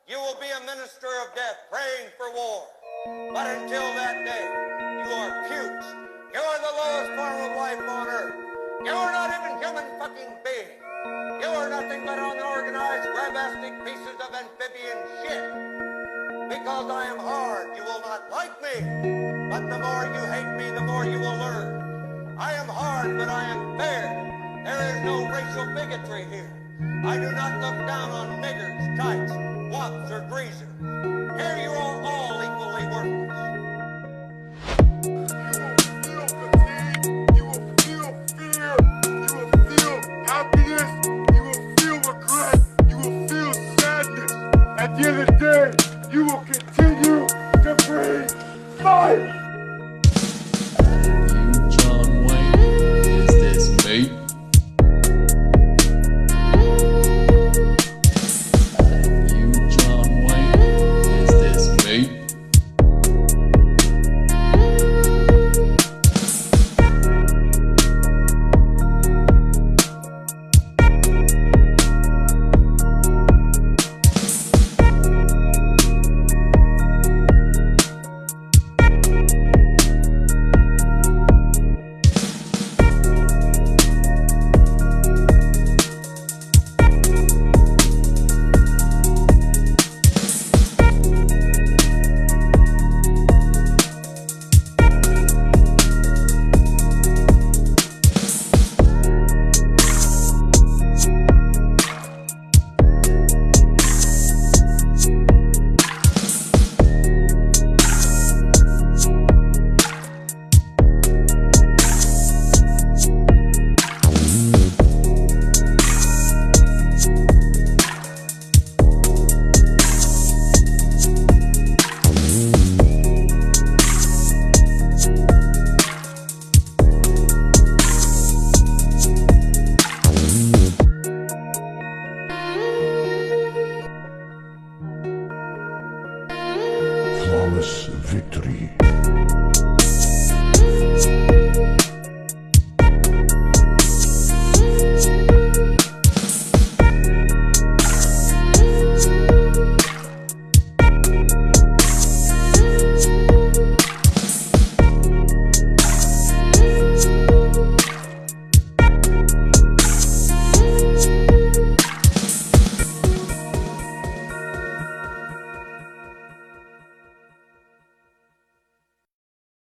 You will be a minister of death, praying for war. But until that day, you are pukes. You are the lowest form of life on earth. You are not even human fucking beings. You are nothing but unorganized, grabastic pieces of amphibian shit. Because I am hard, you will not like me. But the more you hate me, the more you will learn. I am hard, but I am fair. There is no racial bigotry here. I do not look down on niggas.